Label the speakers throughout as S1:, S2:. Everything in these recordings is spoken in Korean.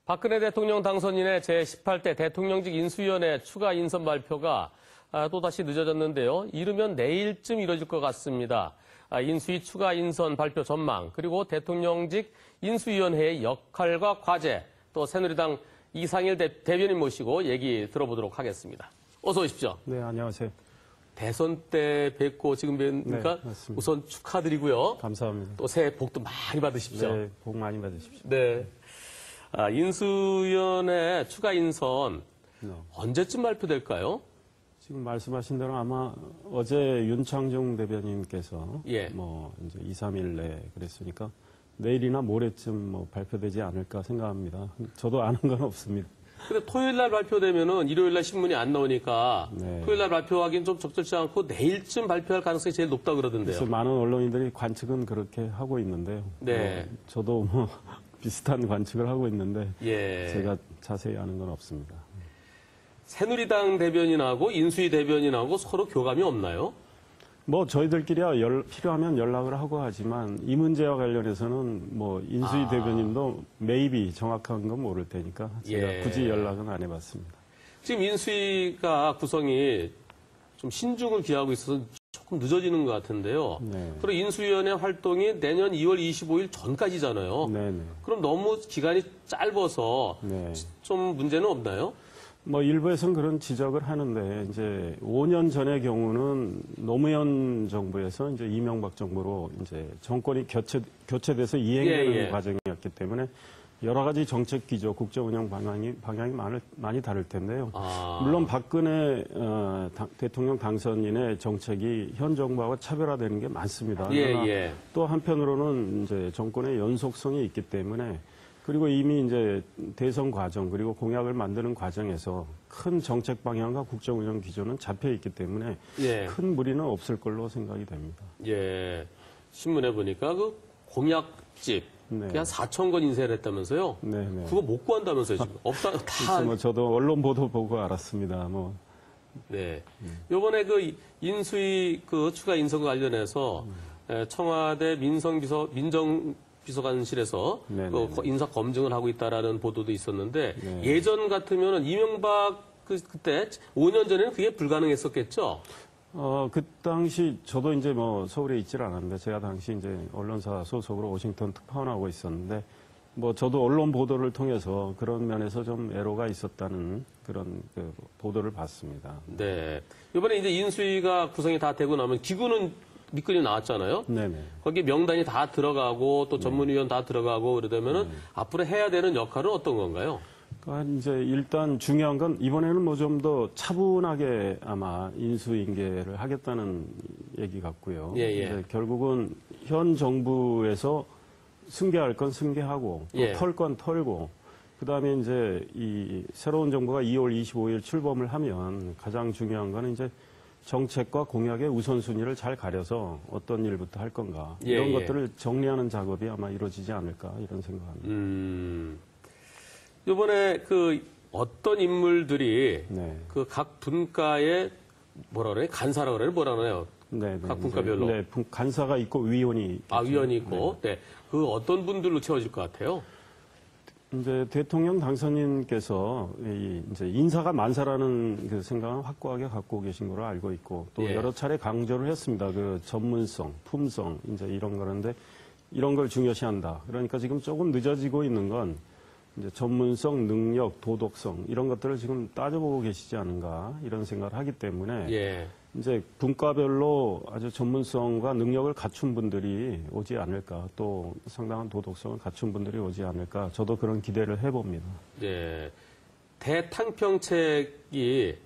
S1: 박근혜 대통령 당선인의 제18대 대통령직 인수위원회 추가 인선 발표가 또다시 늦어졌는데요. 이르면 내일쯤 이뤄질 것 같습니다. 인수위 추가 인선 발표 전망, 그리고 대통령직 인수위원회의 역할과 과제, 또 새누리당 이상일 대변인 모시고 얘기 들어보도록 하겠습니다. 어서 오십시오.
S2: 네, 안녕하세요.
S1: 대선 때 뵙고 지금 뵈니까
S2: 네,
S1: 우선 축하드리고요.
S2: 감사합니다.
S1: 또 새해 복도 많이 받으십시오.
S2: 네, 복 많이 받으십시오.
S1: 네. 인수위원회 추가 인선 언제쯤 발표될까요?
S2: 지금 말씀하신 대로 아마 어제 윤창중 대변인께서
S1: 예.
S2: 이제 2, 3일 내에 그랬으니까 내일이나 모레쯤 발표되지 않을까 생각합니다. 저도 아는 건 없습니다.
S1: 근데 토요일 날 발표되면은 일요일 날 신문이 안 나오니까
S2: 네.
S1: 토요일 날 발표하기는 좀 적절치 않고 내일쯤 발표할 가능성이 제일 높다 그러던데요.
S2: 그래서 많은 언론인들이 관측은 그렇게 하고 있는데요.
S1: 네.
S2: 저도 비슷한 관측을 하고 있는데
S1: 예.
S2: 제가 자세히 아는 건 없습니다.
S1: 새누리당 대변인하고 인수위 대변인하고 서로 교감이 없나요?
S2: 저희들끼리야 필요하면 연락을 하고 하지만 이 문제와 관련해서는 인수위 대변인도 매입이 정확한 건 모를 테니까 제가
S1: 예.
S2: 굳이 연락은 안 해봤습니다.
S1: 지금 인수위가 구성이 좀 신중을 기하고 있어서 조금 늦어지는 것 같은데요.
S2: 네.
S1: 그리고 인수위원회 활동이 내년 2월 25일 전까지잖아요.
S2: 네네.
S1: 그럼 너무 기간이 짧아서
S2: 네.
S1: 좀 문제는 없나요?
S2: 일부에서는 그런 지적을 하는데 이제 5년 전의 경우는 노무현 정부에서 이제 이명박 정부로 이제 정권이 교체돼서 이행되는 과정이었기 때문에 여러 가지 정책 기조, 국정 운영 방향이 많이 다를 텐데요. 물론 박근혜 대통령 당선인의 정책이 현 정부하고 차별화되는 게 많습니다. 그러나 또 한편으로는 이제 정권의 연속성이 있기 때문에 그리고 이미 이제 대선 과정 그리고 공약을 만드는 과정에서 큰 정책 방향과 국정 운영 기조는 잡혀 있기 때문에 큰 무리는 없을 걸로 생각이 됩니다.
S1: 예. 신문에 보니까 그 공약집 그게 한 4천 건 인쇄를 했다면서요?
S2: 네네.
S1: 그거 못 구한다면서요, 지금? 없다, 다.
S2: 저도 언론 보도 보고 알았습니다.
S1: 네. 요번에 그 인수위 그 추가 인선과 관련해서 청와대 민정비서관실에서 그 인사 검증을 하고 있다라는 보도도 있었는데 예전 같으면은 이명박 그때 5년 전에는 그게 불가능했었겠죠?
S2: 그 당시 저도 이제 서울에 있질 않았는데 제가 당시 이제 언론사 소속으로 워싱턴 특파원하고 있었는데 저도 언론 보도를 통해서 그런 면에서 좀 애로가 있었다는 그런 보도를 봤습니다.
S1: 네. 이번에 이제 인수위가 구성이 다 되고 나면 기구는 밑그림 나왔잖아요.
S2: 네네.
S1: 거기 명단이 다 들어가고 또 전문위원 다 들어가고 그러다면은 앞으로 해야 되는 역할은 어떤 건가요?
S2: 이제 일단 중요한 건 이번에는 좀 더 차분하게 아마 인수인계를 하겠다는 얘기 같고요. 이제 결국은 현 정부에서 승계할 건 승계하고 또 털 건 털고 그다음에 이제 이 새로운 정부가 2월 25일 출범을 하면 가장 중요한 건 이제 정책과 공약의 우선순위를 잘 가려서 어떤 일부터 할 건가 이런 것들을 정리하는 작업이 아마 이루어지지 않을까 이런 생각합니다.
S1: 이번에 어떤 인물들이 그 각 분과의 간사라고 그래요? 각 분과별로.
S2: 네, 간사가 있고 위원이 있겠죠.
S1: 위원이 있고. 네. 그 어떤 분들로 채워질 것 같아요?
S2: 이제 대통령 당선인께서 이제 인사가 만사라는 그 생각은 확고하게 갖고 계신 걸로 알고 있고 또 여러 차례 강조를 했습니다. 그 전문성, 품성 이제 이런 거는데 이런 걸 중요시한다. 그러니까 지금 조금 늦어지고 있는 건 이제 전문성, 능력, 도덕성 이런 것들을 지금 따져보고 계시지 않은가 이런 생각을 하기 때문에 이제 분과별로 아주 전문성과 능력을 갖춘 분들이 오지 않을까 또 상당한 도덕성을 갖춘 분들이 오지 않을까 저도 그런 기대를 해봅니다.
S1: 네. 대탕평책이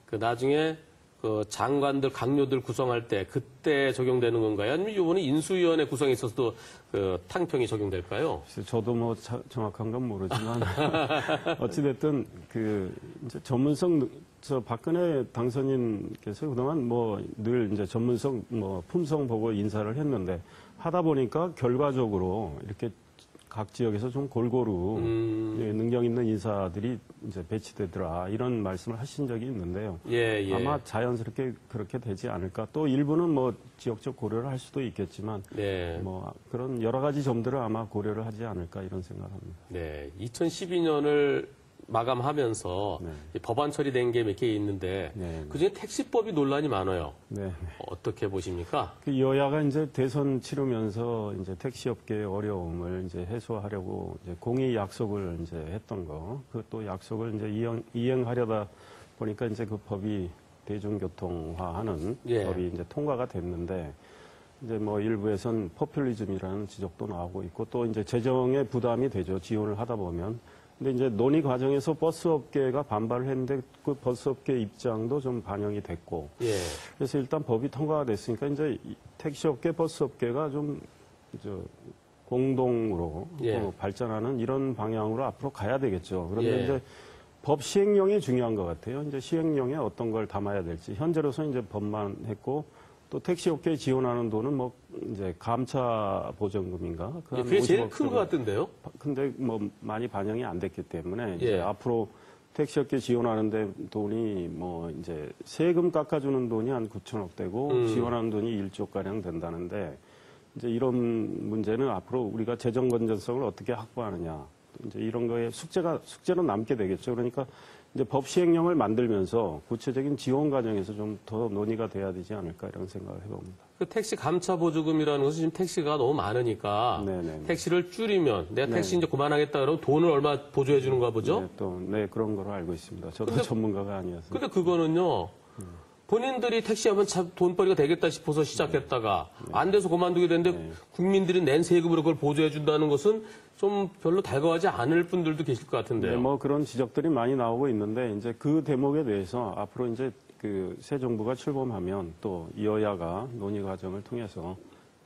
S1: 그 나중에 그 장관들, 강요들 구성할 때 그때 적용되는 건가요? 아니면 이번에 인수위원회 구성에 있어서도 그 탕평이 적용될까요?
S2: 저도 정확한 건 모르지만 어찌됐든 이제 전문성 박근혜 당선인께서 그동안 늘 이제 전문성 품성 보고 인사를 했는데 하다 보니까 결과적으로 이렇게 각 지역에서 좀 골고루 능력 있는 인사들이 이제 배치되더라 이런 말씀을 하신 적이 있는데요.
S1: 예, 예.
S2: 아마 자연스럽게 그렇게 되지 않을까. 또 일부는 뭐 지역적 고려를 할 수도 있겠지만
S1: 네.
S2: 뭐 그런 여러 가지 점들을 아마 고려를 하지 않을까 이런 생각합니다.
S1: 네. 2012년을 마감하면서
S2: 네.
S1: 이 법안 처리된 게 몇 개 있는데
S2: 네.
S1: 그중에 택시법이 논란이 많아요.
S2: 네.
S1: 어떻게 보십니까?
S2: 그 여야가 이제 대선 치르면서 이제 택시업계의 어려움을 이제 해소하려고 이제 공의 약속을 이제 했던 거, 그 또 약속을 이제 이행하려다 보니까 이제 그 법이 대중교통화하는
S1: 예.
S2: 법이 이제 통과가 됐는데 이제 뭐 일부에선 포퓰리즘이라는 지적도 나오고 있고 또 이제 재정에 부담이 되죠. 지원을 하다 보면. 근데 이제 논의 과정에서 버스업계가 반발을 했는데 그 버스업계 입장도 좀 반영이 됐고.
S1: 예.
S2: 그래서 일단 법이 통과가 됐으니까 이제 택시업계, 버스업계가 좀 공동으로
S1: 예.
S2: 발전하는 이런 방향으로 앞으로 가야 되겠죠. 그런데
S1: 예.
S2: 이제 법 시행령이 중요한 것 같아요. 이제 시행령에 어떤 걸 담아야 될지. 현재로서 이제 법만 했고 또 택시업계에 지원하는 돈은 뭐 이제 감차 보전금인가?
S1: 예, 그게 제일 큰 것 같은데요?
S2: 근데 뭐 많이 반영이 안 됐기 때문에 이제
S1: 예.
S2: 앞으로 택시업계 지원하는데 돈이 뭐 이제 세금 깎아주는 돈이 한 9천억 되고 지원하는 돈이 1조 가량 된다는데 이제 이런 문제는 앞으로 우리가 재정 건전성을 어떻게 확보하느냐 이제 이런 거에 숙제는 남게 되겠죠. 그러니까 이제 법 시행령을 만들면서 구체적인 지원 과정에서 좀 더 논의가 돼야 되지 않을까 이런 생각을 해봅니다.
S1: 그 택시 감차 보조금이라는 것은 지금 택시가 너무 많으니까
S2: 네네.
S1: 택시를 줄이면 내가 택시
S2: 네.
S1: 이제 그만하겠다 그러면 돈을 얼마 보조해 주는가 보죠?
S2: 네, 그런 거로 알고 있습니다. 저도 전문가가 아니어서.
S1: 근데 그거는요. 본인들이 택시하면 참 돈벌이가 되겠다 싶어서 시작했다가 안 돼서 그만두게 됐는데 국민들이 낸 세금으로 그걸 보조해 준다는 것은 좀 별로 달가워하지 않을 분들도 계실 것 같은데요.
S2: 네, 뭐 그런 지적들이 많이 나오고 있는데 이제 그 대목에 대해서 앞으로 이제 그 새 정부가 출범하면 또 여야가 논의 과정을 통해서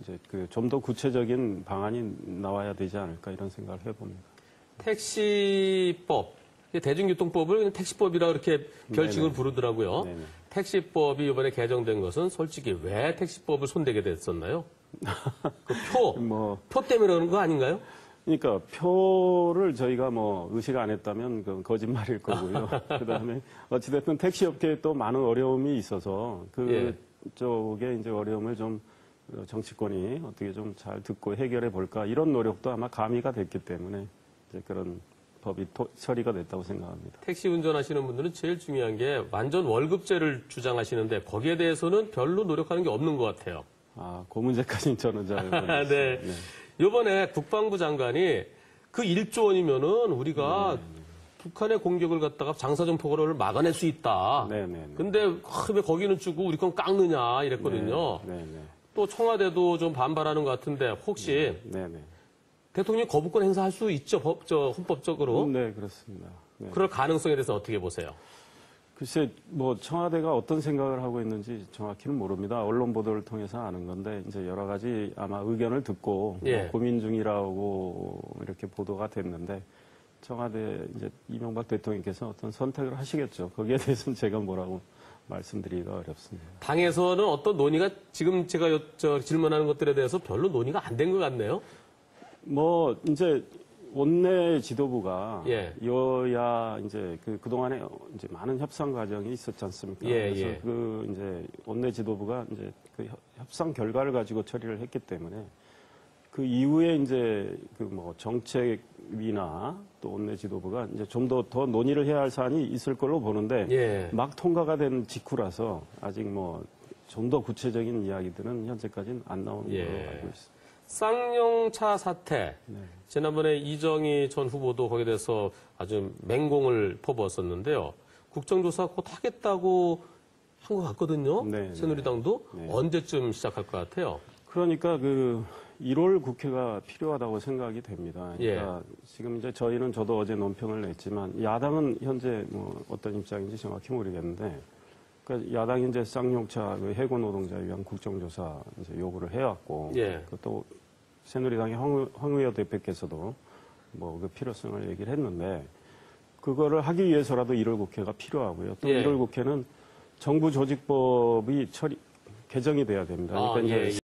S2: 이제 그 좀 더 구체적인 방안이 나와야 되지 않을까 이런 생각을 해봅니다.
S1: 택시법, 대중교통법을 그냥 택시법이라고 이렇게 결칙을 부르더라고요.
S2: 네네.
S1: 택시법이 이번에 개정된 것은 솔직히 왜 택시법을 손대게 됐었나요? 그 표 때문에 그러는 거 아닌가요?
S2: 그러니까 표를 저희가 뭐 의식 안 했다면 그건 거짓말일 거고요. 그다음에 어찌됐든 택시업계에 또 많은 어려움이 있어서 그쪽에 이제 어려움을 좀 정치권이 어떻게 좀 잘 듣고 해결해 볼까 이런 노력도 아마 가미가 됐기 때문에 이제 그런 법이 처리가 됐다고 생각합니다.
S1: 택시 운전하시는 분들은 제일 중요한 게 완전 월급제를 주장하시는데 거기에 대해서는 별로 노력하는 게 없는 것 같아요.
S2: 아, 그 문제까지는 저는 잘 모르겠습니다.
S1: 네. 이번에 국방부 장관이 그 1조 원이면은 우리가 북한의 공격을 갖다가 장사정 포고를 막아낼 수 있다.
S2: 네네.
S1: 근데 왜 거기는 주고 우리 건 깎느냐 이랬거든요.
S2: 네네.
S1: 또 청와대도 좀 반발하는 것 같은데 혹시
S2: 네네.
S1: 대통령이 거부권 행사할 수 있죠? 헌법적으로?
S2: 네, 그렇습니다. 네.
S1: 그럴 가능성에 대해서 어떻게 보세요?
S2: 글쎄, 뭐, 청와대가 어떤 생각을 하고 있는지 정확히는 모릅니다. 언론 보도를 통해서 아는 건데, 이제 여러 가지 아마 의견을 듣고 뭐 고민 중이라고 이렇게 보도가 됐는데, 청와대 이제 이명박 대통령께서 어떤 선택을 하시겠죠. 거기에 대해서는 제가 뭐라고 말씀드리기가 어렵습니다.
S1: 당에서는 어떤 논의가 지금 제가 질문하는 것들에 대해서 별로 논의가 안 된 것 같네요.
S2: 뭐, 이제, 원내 지도부가 여야 이제 그동안에 이제 많은 협상 과정이 있었지 않습니까? 그래서 그 이제 원내 지도부가 이제 그 협상 결과를 가지고 처리를 했기 때문에 그 이후에 이제 그 뭐 정책위나 또 원내 지도부가 이제 좀 더 논의를 해야 할 사안이 있을 걸로 보는데 막 통과가 된 직후라서 아직 뭐 좀 더 구체적인 이야기들은 현재까지는 안 나오는 걸로 알고 있습니다.
S1: 쌍용차 사태. 지난번에 이정희 전 후보도 거기에 대해서 아주 맹공을 퍼부었었는데요. 국정조사 곧 하겠다고 한 것 같거든요. 새누리당도 언제쯤 시작할 것 같아요?
S2: 그러니까 그 1월 국회가 필요하다고 생각이 됩니다. 그러니까 지금 이제 저도 어제 논평을 냈지만 야당은 현재 뭐 어떤 입장인지 정확히 모르겠는데 그러니까 야당이 이제 쌍용차 해고 노동자에 위한 국정조사 이제 요구를 해왔고 또 새누리당의 황 의원 대표께서도 뭐 그 필요성을 얘기를 했는데 그거를 하기 위해서라도 1월 국회가 필요하고요. 또 1월 국회는 정부 조직법이 개정이 돼야 됩니다. 그러니까 이제